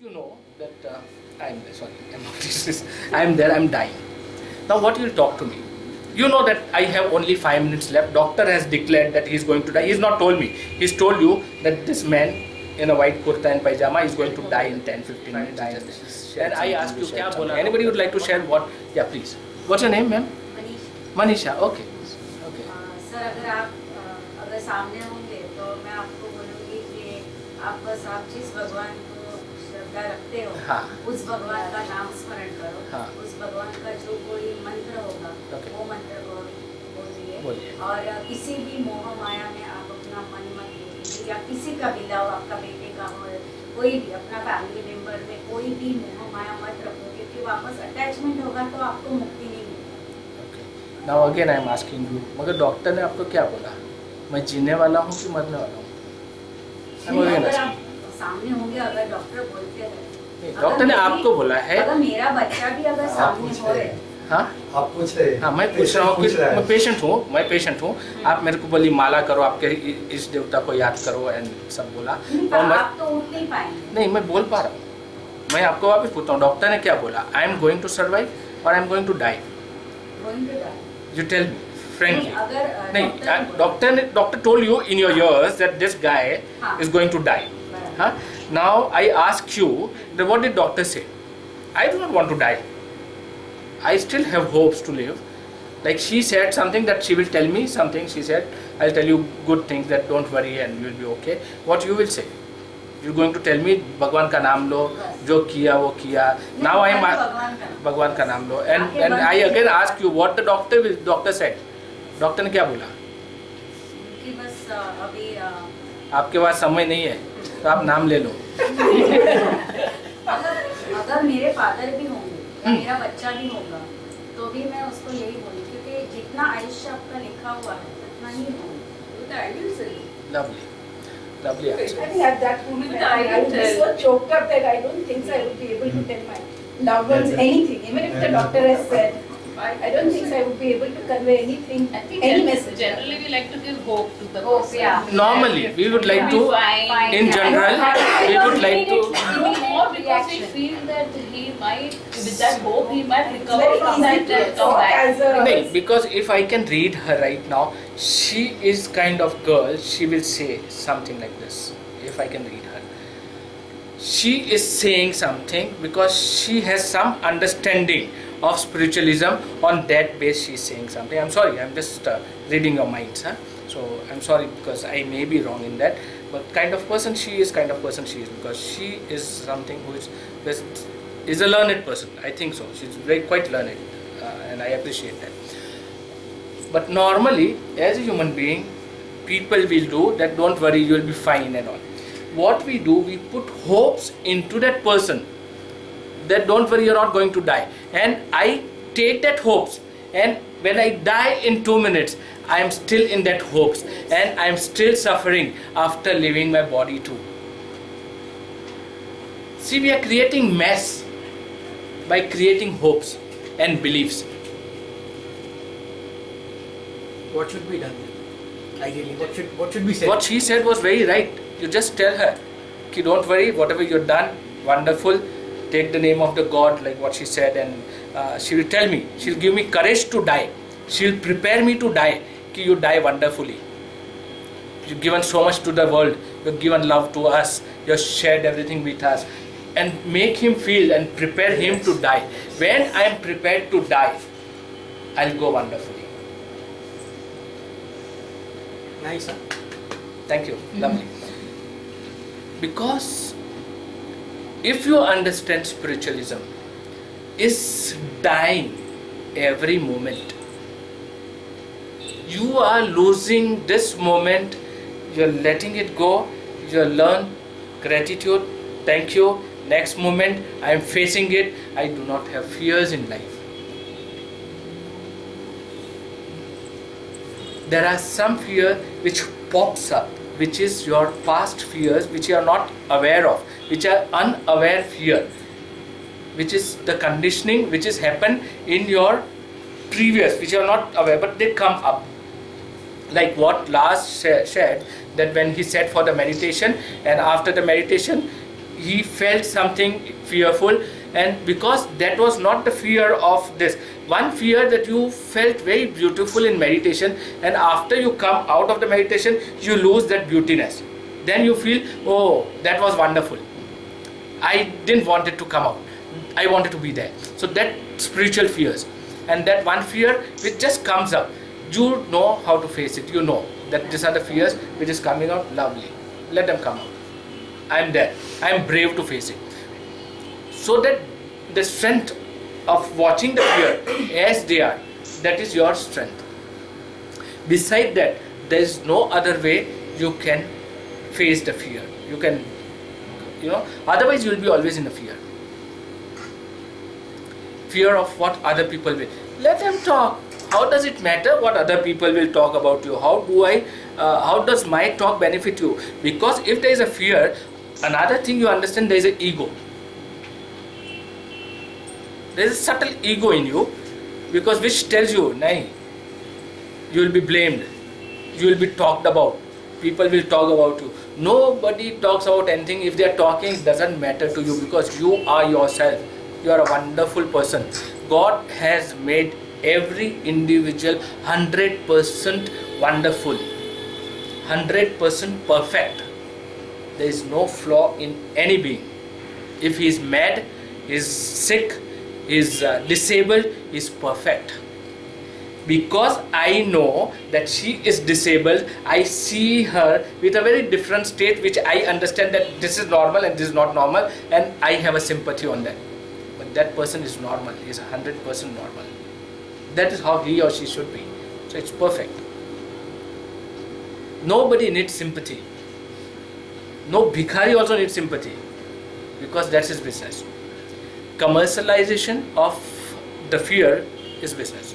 You know that I'm sorry, I'm not racist. I'm there, I'm dying. Now what you'll talk to me? You know that I have only 5 minutes left. Doctor has declared that he's going to die. He's not told me. He's told you that this man in a white kurta and pajama is going to die in 10-15 minutes. And I ask you, kya bola? Anybody would like to share what? Yeah, please. What's your name, ma'am? Manisha. Okay. Okay. Sir अगर सामने होंगे तो मैं आपको बोलूँगी कि आप बस आप जिस भगवान को श्रद्धा रखते हो हाँ. उस भगवान का नाम स्मरण करो हाँ. उस भगवान का जो कोई मंत्र होगा Okay. वो मंत्र को बोलिए. बोलिए और किसी भी मोह माया में आप अपना मन मत लीजिए या किसी का भी लाओ आपका बेटे का हो कोई भी अपना फैमिली मेंबर में कोई भी मोह माया मत रखो क्योंकि वापस अटैचमेंट होगा तो आपको मुक्ति नहीं मिलेगी. Now again I am asking you, मगर डॉक्टर ने आपको क्या बोला? मैं जीने वाला हूँ कि मरने वाला हूँ? अगर आप सामने होंगे अगर डॉक्टर बोलते हैं डॉक्टर ने आपको बोला है. अगर मेरा बच्चा भी अगर सामने होए हाँ आप पूछ रहे हैं. हाँ मैं पूछ रहा हूँ कि मैं पेशेंट हूँ. आप मेरे को बोली माला करो, आपके इस देवता को याद करो एंड सब बोला. और मैं आप तो उठ नहीं पाएंगे. नहीं मैं बोल पा रहा हूँ. मैं आपको वापस पूछता हूँ डॉक्टर ने क्या बोला? I am going to survive और I am going to die. You tell me frankly. नहीं doctor told you in your ears that this guy is going to die. Huh? Now I ask you that what did doctor say? I do not want to die. I still have hopes to live. Like she said something that she will tell me something. She said I'll tell you good things that don't worry and you'll be okay. What you will say? You're going to tell me भगवान का नाम लो, जो किया वो किया. Now I am भगवान का नाम लो and I again ask you what the doctor said. Doctor ने क्या बोला? कि बस अभी आपके पास समय नहीं है तो आप नाम ले लो. अगर मेरे फादर भी होंगे या मेरा बच्चा भी होगा तो भी मैं उसको यही बोलूँ क्योंकि जितना आयुष्य आपका लिखा हुआ है उतना ही होगा. Lovely answer. I think at that moment I would be so choked up that I don't think so I would be able to tell my loved ones anything. Even if the doctor has said, I don't think so I would be able to convey anything, I think any message. generally we like to give hope to the Hope, person. yeah. Normally we would like to, Fine. in general, we would like to. Even more because we feel that he might, with that hope, he might It's recover very from easy that to and come talk back. as a No, because if I can read her right now, she is kind of girl. She will say something like this. If I can read her, she is saying something because she has some understanding of spiritualism. On that base, she is saying something. I'm sorry. I'm just reading your minds, huh? So I'm sorry because I may be wrong in that. But kind of person she is, kind of person she is, because she is something who is a learned person. I think so. She's very quite learned, and I appreciate that. But normally, as a human being, people will do that. Don't worry, you will be fine and all. What we do, we put hopes into that person. That don't worry, you're not going to die. And I take that hopes, and when I die in 2 minutes, I am still in that hopes, and I am still suffering after leaving my body too. See, we are creating mess by creating hopes and beliefs. What should be done then? Ideally, what should be said? What she said was very right. You just tell her, "Ki don't worry, whatever you've done, wonderful. Take the name of the God," like what she said, and she will tell me. She'll give me courage to die. She'll prepare me to die. Ki you die wonderfully. You've given so much to the world. You've given love to us. You've shared everything with us, and make him feel and prepare him to die. When I am prepared to die, I'll go wonderfully. Nice, huh? Thank you. Lovely. Because if you understand spiritualism is dying every moment. You are losing this moment, you're letting it go, you learn gratitude, thank you, next moment I am facing it, I do not have fears in life. There are some fear which pops up, which is your past fears which you are not aware of, which are unaware fear, which is the conditioning which has happened in your previous, which you are not aware, but they come up. Like what Lars shared, that when he sat for the meditation, and after the meditation he felt something fearful, and because that was not the fear of this one fear that you felt very beautiful in meditation, and after you come out of the meditation you lose that beautiness. Then you feel, oh, that was wonderful, I didn't want it to come out, I wanted to be there. So that spiritual fears, and that one fear which just comes up, you know how to face it. You know that these are the fears which is coming out. Lovely, let them come out. I am there, I am brave to face it. So that the strength of watching the fear as they are, that is your strength. Beside that, there is no other way you can face the fear. You can, otherwise you will be always in the fear. Fear of what other people will. Let them talk. How does it matter what other people will talk about you? How does my talk benefit you? Because if there is a fear, another thing you understand, there is an ego. There is a subtle ego in you, because which tells you, nahi, you will be blamed, you will be talked about, people will talk about you. Nobody talks about anything. If they are talking, it doesn't matter to you, because you are yourself. You are a wonderful person. God has made every individual 100% wonderful, 100% perfect. There is no flaw in any being. If he is mad, he is sick, he is disabled, he is perfect. Because I know that she is disabled, I see her with a very different state, which I understand that this is normal and this is not normal, and I have a sympathy on that. But that person is normal, he is 100% normal. That is how he or she should be. So it's perfect. Nobody needs sympathy. No bhikhari also needs sympathy, because that's his business. Commercialization of the fear is business.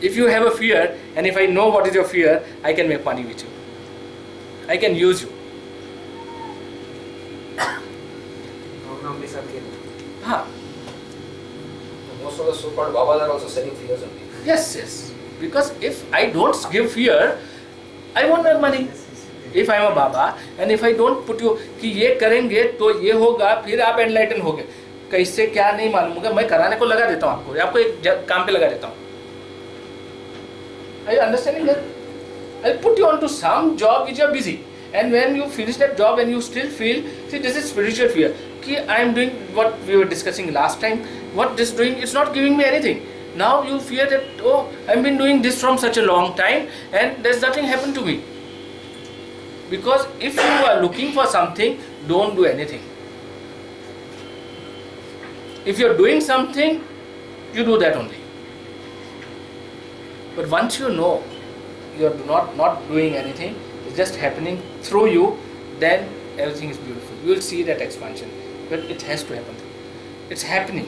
If you have a fear, and if I know what is your fear, I can make money with you. I can use you. Huh. Most of the so-called Babas are also selling fears only. Yes. Because if I don't give fear, I won't make money. If I am a Baba, and if I don't put you कि ये करेंगे तो ये होगा, फिर आप enlighten होगे, कैसे क्या नहीं मालूम होगा, मैं कराने को लगा देता हूँ आपको एक काम पे लगा देता हूँ. Are you understanding that? I'll put you onto some job which you are busy, and when you finish that job and you still feel, see, this is spiritual fear. कि I am doing what we were discussing last time. What this doing? It's not giving me anything. Now you fear that, oh, I've been doing this from such a long time and there's nothing happened to me. Because if you are looking for something, don't do anything. If you're doing something, you do that only. But once you know you're not doing anything, it's just happening through you, then everything is beautiful. You will see that expansion. But it has to happen. It's happening.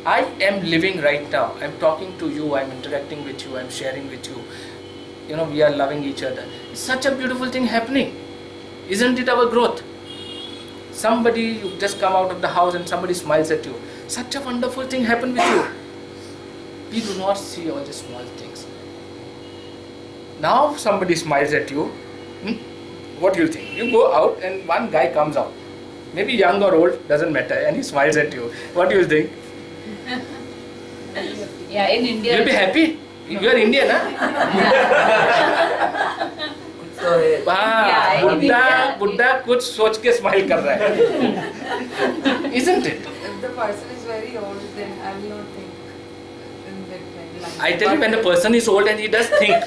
I am living right now. I'm talking to you, I'm interacting with you, I'm sharing with you. We are loving each other. It's such a beautiful thing happening. Isn't it our growth? Somebody, you just come out of the house and somebody smiles at you. Such a wonderful thing happened with you. We do not see all the small things. Now somebody smiles at you. What do you think? You go out and one guy comes out. Maybe young or old, doesn't matter, and he smiles at you. What do you think? Yeah, in India. You'll be happy. You are Indian, huh? बुड्ढा कुछ सोच के smile कर रहा है. Isn't it? If the person is very old, then I will not think in that line. I tell you, when the person is old and he does think,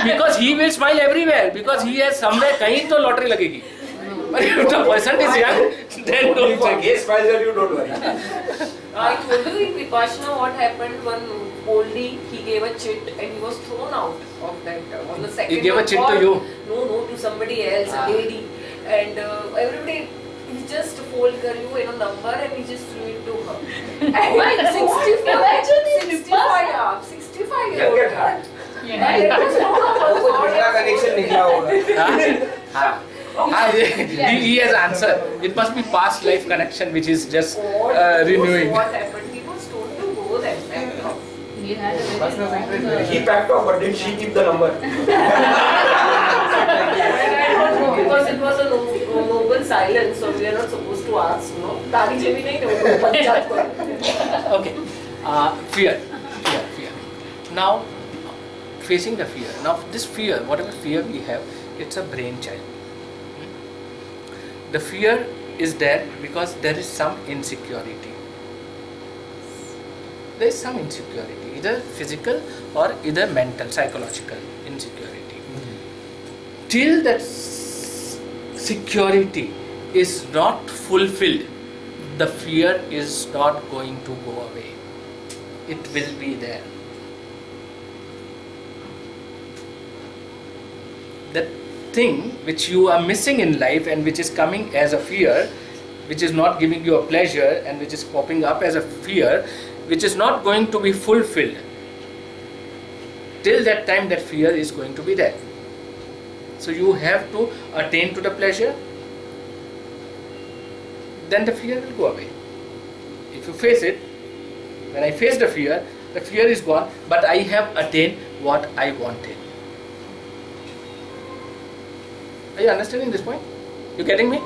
because he will smile everywhere, because he has somewhere कहीं तो lottery लगेगी. But if the person is young, then don't think. He smiles at you, don't worry. I told you in Vipassana what happened. One oldie, he gave a chit and he was thrown out of that. On the second He gave a of chit God, to you? No, to somebody else, a lady. And everybody, he just fold you a number and he just threw it to her. And 65 years. You'll get hurt. And it was कोई झगड़ा connection निकला होगा. He has answered. It must be past life connection which is just renewing. What happened? He was told to go that time. We had a very long. He packed off, but did she keep the number? I don't know because it was a noble silence, so we are not supposed to ask. No, तारी जेबी नहीं तो पंचायत को. Okay. Fear. Now, facing the fear. Now, this fear, whatever fear we have, it's a brain child. The fear is there because there is some insecurity. There is some insecurity, either physical or either mental, psychological insecurity. Till that security is not fulfilled, the fear is not going to go away. It will be there. The thing which you are missing in life and which is coming as a fear, which is not giving you a pleasure and which is popping up as a fear, which is not going to be fulfilled, till that time that fear is going to be there. So you have to attain to the pleasure, then the fear will go away. If you face it, when I face the fear is gone, but I have attained what I wanted. Are you understanding this point? You getting me?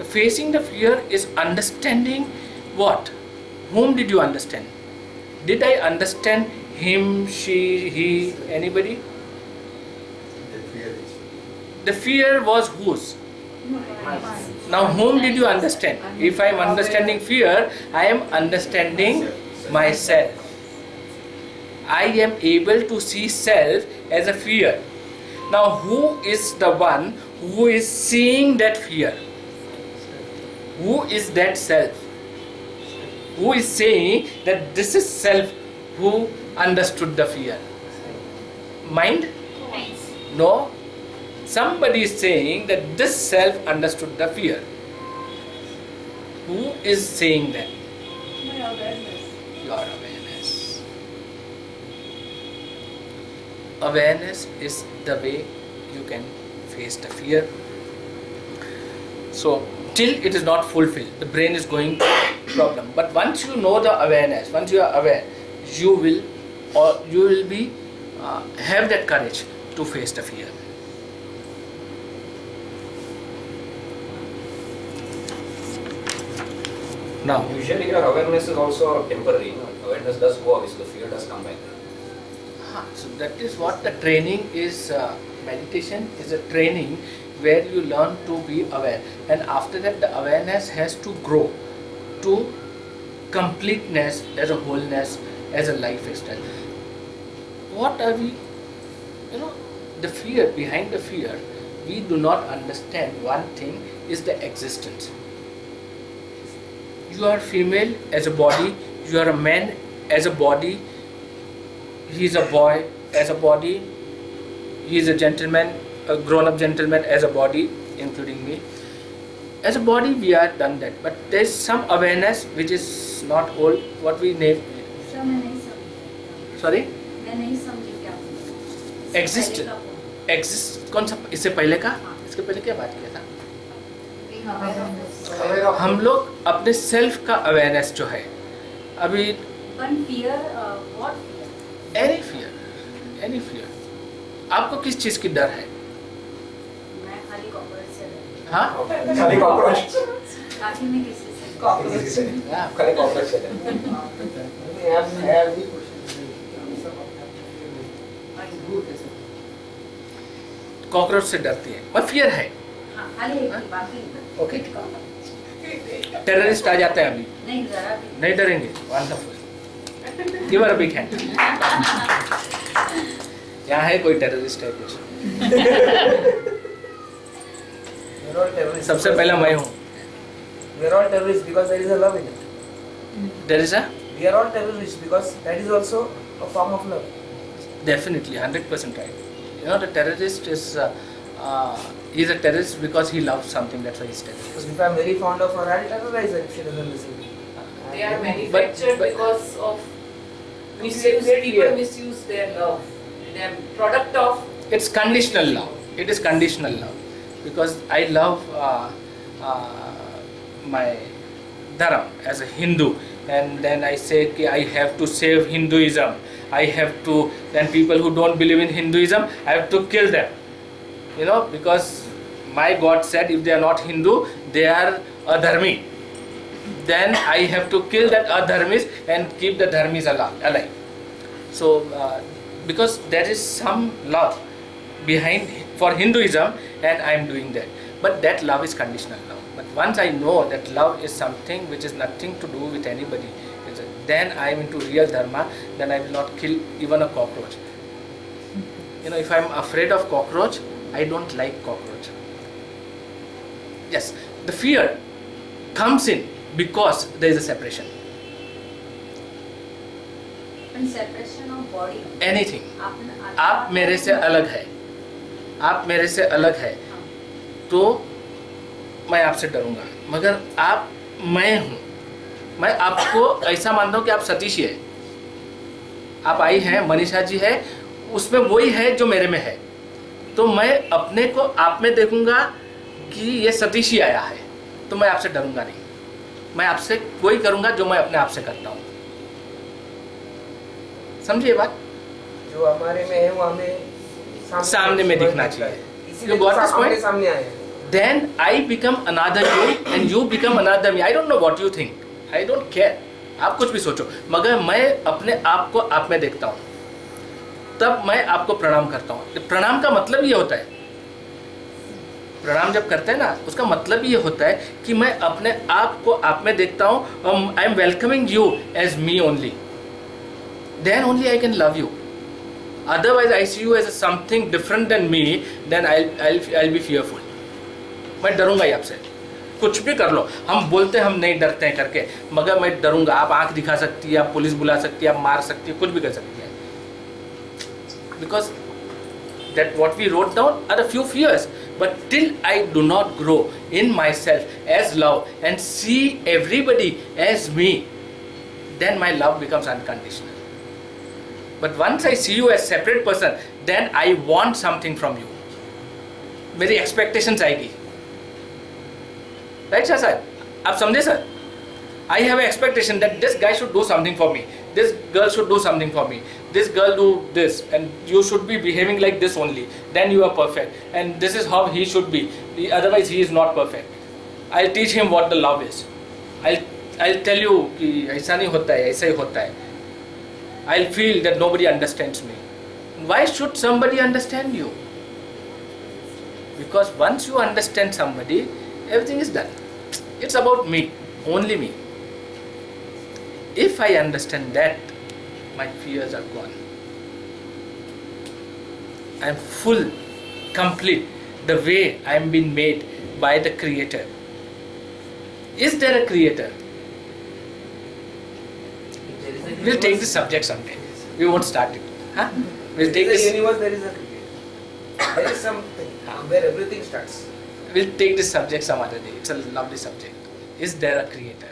Facing the fear is understanding what? Whom did you understand? Did I understand him, she, he, anybody? The fear was whose? Now whom did you understand? If I am understanding fear, I am understanding myself. I am able to see self as a fear. Now who is the one who is seeing that fear? Who is that self? Who is saying that this is self who understood the fear? Mind? No. Somebody is saying that this self understood the fear. Who is saying that? My awareness. Your awareness. Awareness is the way you can face the fear. So, till it is not fulfilled, the brain is going to problem. But once you know the awareness, once you are aware, you will be have that courage to face the fear. Now, Usually your awareness is also temporary. Awareness does go away, so the fear does come back. so that is what the training is. Meditation is a training where you learn to be aware, and after that the awareness has to grow to completeness as a wholeness, as a lifestyle. What are we, the fear, behind the fear, we do not understand one thing is the existence. You are female as a body, you are a man as a body, he is a boy as a body, he is a gentleman, a grown-up gentleman as a body, including me. As a body we are done that, but there is some awareness which is not all, what we name, sir मैं नहीं समझी sorry, मैं नहीं समझी क्या बोला। Exist. पहले का बोला। exist, कौन सा, इससे पहले का, इसके पहले क्या बात किया था? हम लोग अपने सेल्फ का अवेयरनेस जो है अभी, But fear, what fear? Any fear, आपको किस चीज की डर है? मैं खाली कॉकरोच से डरती हाँ, खाली कॉकरोच हूँ। काफी में किसी से किसी से नहीं, हाँ, खाली कॉकरोच से कॉकरोच से डरती है, पर फियर है। हाँ खाली एक ही, बाकी ओके, टेररिस्ट आ जाते हैं अभी, नहीं जरा भी नहीं डरेंगे, wonderful, give a big hand. यहाँ है कोई टेररिस्ट है कुछ? We're all terrorists. सबसे पहला मैं हूँ। We're all terrorists because there is a love in it. There is a We are all terrorists because that is also a form of love. definitely 100% right. The terrorist is he is a terrorist because he loves something. That's why he's terrorist. Because if I'm very fond of her, I'll terrorize her if she doesn't listen. They are manufactured but- because of Misuse misuse. People fear. misuse their love. They are product of. It's conditional love. It is conditional love because I love my dharam as a Hindu. and then I say कि I have to save Hinduism, I have to, then people who don't believe in Hinduism, I have to kill them, you know, because my God said if they are not Hindu, they are adharmi. Then I have to kill that adharmis and keep the dharmis alive. So because there is some love behind for Hinduism, and I am doing that. But that love is conditional love. But once I know that love is something which is nothing to do with anybody, then I am into real dharma. Then I will not kill even a cockroach. You know, if I am afraid of cockroach, I don't like cockroach. Yes, the fear comes in because there is a separation. And separation of body. Anything. आप मेरे से अलग है, आप मेरे से अलग है, तो मैं आपसे डरूंगा. मगर आप, मैं हूँ, मैं आपको ऐसा मानता हूँ कि आप सतीश ही है. आप आई हैं, मनीषा जी है, उसमें वही है जो मेरे में है. तो मैं अपने को आप में देखूंगा कि ये सतीश ही आया है, तो मैं आपसे डरूंगा नहीं. मैं आपसे वही करूंगा जो मैं अपने आप से करता हूँ. समझिए बात? जो हमारे में है वो हमें सामने में दिखना चाहिए. इसीलिए You got this point? हमारे सामने आए हैं. Then I become another you and you become another me. I don't know what you think. I don't care. आप कुछ भी सोचो, मगर मैं अपने आप को आप में देखता हूँ, तब मैं आपको प्रणाम करता हूँ. प्रणाम का मतलब ये होता है, प्रणाम जब करते हैं ना, उसका मतलब ये होता है कि मैं अपने आप को आप में देखता हूँ. I am welcoming you as me only. Then only I can love you. Otherwise, I see you as something different than me. Then I'll be fearful. मैं डरूंगा ही आपसे. कुछ भी कर लो, हम बोलते हैं हम नहीं डरते हैं करके, मगर मैं डरूंगा. आप आंख दिखा सकती है, आप पुलिस बुला सकती है, आप मार सकती है, कुछ भी कर सकती है. Because that what we wrote down are a few fears. But till I do not grow in myself as love and see everybody as me, then my love becomes unconditional. But once I see you as separate person, then I want something from you. मेरी expectations आएगी. Right sir? आप समझे sir? I have an expectation that this guy should do something for me. This girl should do something for me. This girl do this, and you should be behaving like this only. Then you are perfect. And this is how he should be. Otherwise he is not perfect. I'll teach him what the love is. I'll tell you कि ऐसा नहीं होता है, ऐसा ही होता है. I'll feel that nobody understands me. Why should somebody understand you? Because once you understand somebody, everything is done. It's about me, only me. If I understand that, my fears are gone. I am full, complete, the way I am being made by the Creator. Is there a Creator? We'll take this subject someday. We won't start it. Huh? We'll take this. In the universe there is a creator. There is something where everything starts. We'll take this subject some other day. It's a lovely subject. Is there a Creator?